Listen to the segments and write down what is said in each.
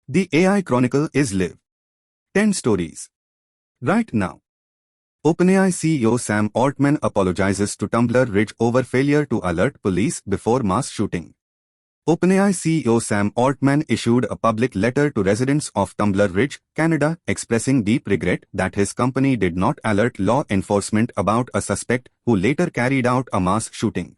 The AI Chronicle is live. 10 stories. Right now. OpenAI CEO Sam Altman apologizes to Tumbler Ridge over failure to alert police before mass shooting. OpenAI CEO Sam Altman issued a public letter to residents of Tumbler Ridge, Canada, expressing deep regret that his company did not alert law enforcement about a suspect who later carried out a mass shooting.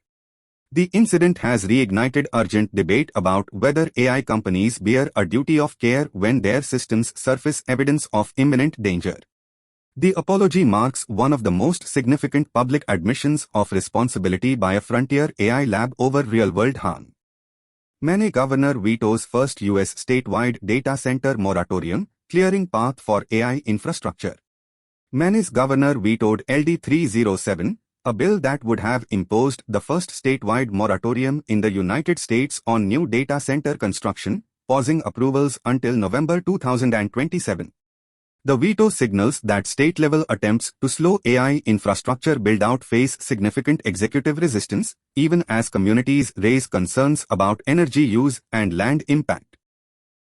The incident has reignited urgent debate about whether AI companies bear a duty of care when their systems surface evidence of imminent danger. The apology marks one of the most significant public admissions of responsibility by a frontier AI lab over real-world harm. Maine governor vetoes first U.S. statewide data center moratorium, clearing path for AI infrastructure. Maine's governor vetoed LD 307, a bill that would have imposed the first statewide moratorium in the United States on new data center construction, pausing approvals until November 2027. The veto signals that state-level attempts to slow AI infrastructure build-out face significant executive resistance, even as communities raise concerns about energy use and land impact.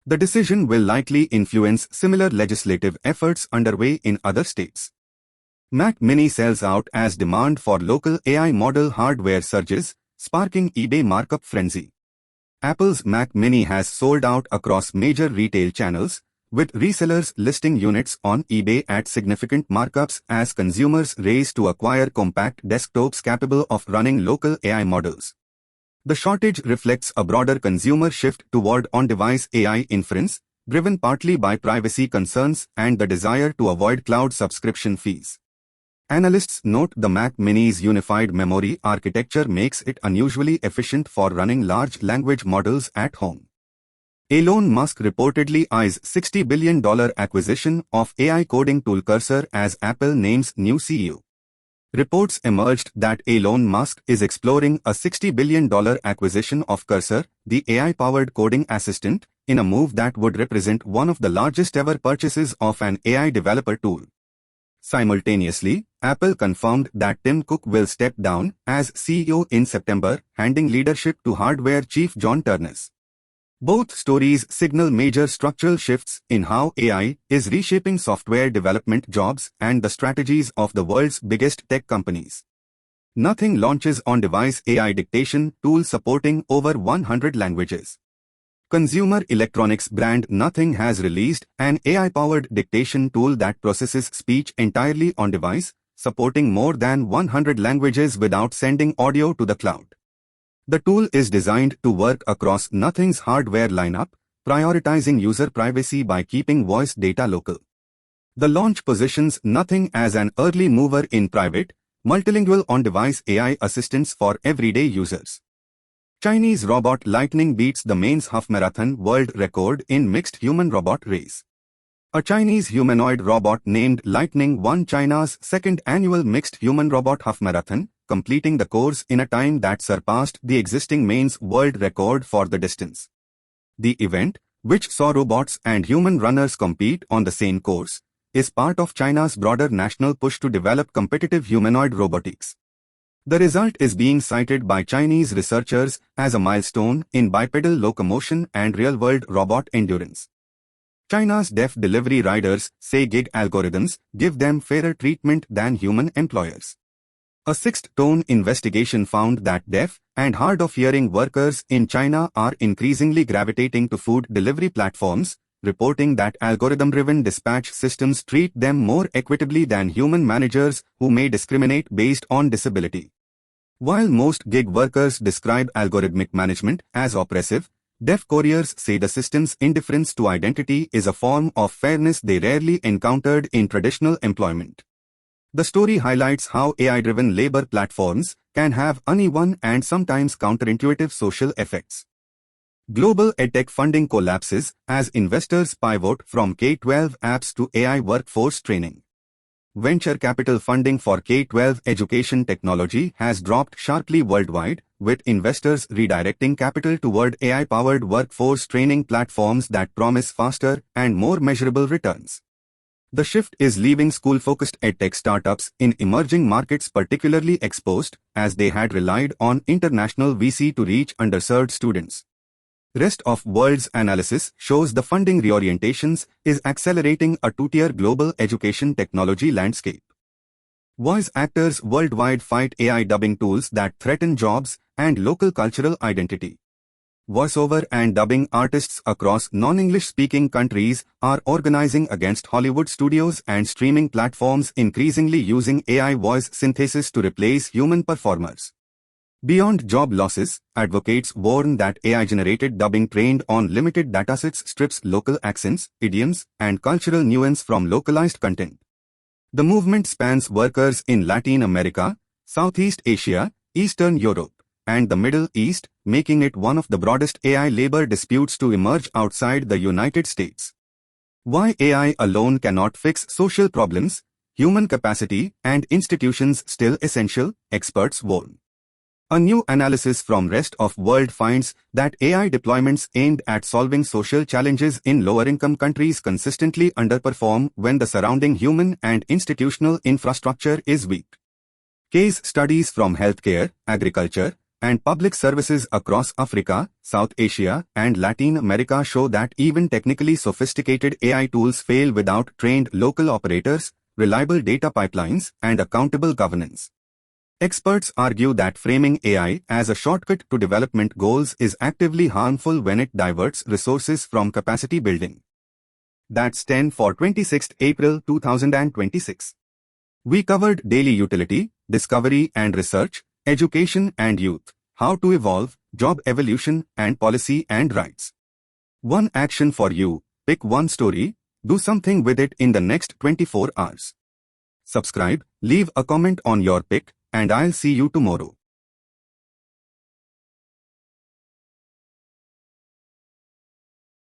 The decision will likely influence similar legislative efforts underway in other states. Mac Mini sells out as demand for local AI model hardware surges, sparking eBay markup frenzy. Apple's Mac Mini has sold out across major retail channels, with resellers listing units on eBay at significant markups as consumers race to acquire compact desktops capable of running local AI models. The shortage reflects a broader consumer shift toward on-device AI inference, driven partly by privacy concerns and the desire to avoid cloud subscription fees. Analysts note the Mac Mini's unified memory architecture makes it unusually efficient for running large language models at home. Elon Musk reportedly eyes $60 billion acquisition of AI coding tool Cursor as Apple names new CEO. Reports emerged that Elon Musk is exploring a $60 billion acquisition of Cursor, the AI-powered coding assistant, in a move that would represent one of the largest ever purchases of an AI developer tool. Simultaneously, Apple confirmed that Tim Cook will step down as CEO in September, handing leadership to hardware chief John Ternus. Both stories signal major structural shifts in how AI is reshaping software development jobs and the strategies of the world's biggest tech companies. Nothing launches on-device AI dictation tool supporting over 100 languages. Consumer electronics brand Nothing has released an AI-powered dictation tool that processes speech entirely on-device, supporting more than 100 languages without sending audio to the cloud. The tool is designed to work across Nothing's hardware lineup, prioritizing user privacy by keeping voice data local. The launch positions Nothing as an early mover in private, multilingual on-device AI assistants for everyday users. Chinese robot Lightning beats the Mainz half marathon world record in mixed human-robot race. A Chinese humanoid robot named Lightning won China's second annual mixed human-robot half marathon, completing the course in a time that surpassed the existing Mainz world record for the distance. The event, which saw robots and human runners compete on the same course, is part of China's broader national push to develop competitive humanoid robotics. The result is being cited by Chinese researchers as a milestone in bipedal locomotion and real-world robot endurance. China's deaf delivery riders say gig algorithms give them fairer treatment than human employers. A sixth-tone investigation found that deaf and hard-of-hearing workers in China are increasingly gravitating to food delivery platforms, reporting that algorithm-driven dispatch systems treat them more equitably than human managers who may discriminate based on disability. While most gig workers describe algorithmic management as oppressive, deaf couriers say the system's indifference to identity is a form of fairness they rarely encountered in traditional employment. The story highlights how AI-driven labor platforms can have uneven and sometimes counterintuitive social effects. Global edtech funding collapses as investors pivot from K-12 apps to AI workforce training. Venture capital funding for K-12 education technology has dropped sharply worldwide, with investors redirecting capital toward AI-powered workforce training platforms that promise faster and more measurable returns. The shift is leaving school-focused edtech startups in emerging markets particularly exposed, as they had relied on international VC to reach underserved students. Rest of world's analysis shows the funding reorientations is accelerating a two-tier global education technology landscape. Voice actors worldwide fight AI dubbing tools that threaten jobs and local cultural identity. Voiceover and dubbing artists across non-English speaking countries are organizing against Hollywood studios and streaming platforms increasingly using AI voice synthesis to replace human performers. Beyond job losses, advocates warn that AI-generated dubbing trained on limited datasets strips local accents, idioms, and cultural nuance from localized content. The movement spans workers in Latin America, Southeast Asia, Eastern Europe, and the Middle East, making it one of the broadest AI labor disputes to emerge outside the United States. Why AI alone cannot fix social problems, human capacity, and institutions still essential, experts warn. A new analysis from rest of world finds that AI deployments aimed at solving social challenges in lower-income countries consistently underperform when the surrounding human and institutional infrastructure is weak. Case studies from healthcare, agriculture, and public services across Africa, South Asia, and Latin America show that even technically sophisticated AI tools fail without trained local operators, reliable data pipelines, and accountable governance. Experts argue that framing AI as a shortcut to development goals is actively harmful when it diverts resources from capacity building. That's 10 for 26th April 2026. We covered daily utility, discovery and research, education and youth, how to evolve, job evolution, and policy and rights. One action for you: pick one story, do something with it in the next 24 hours. Subscribe, leave a comment on your pick, and I'll see you tomorrow.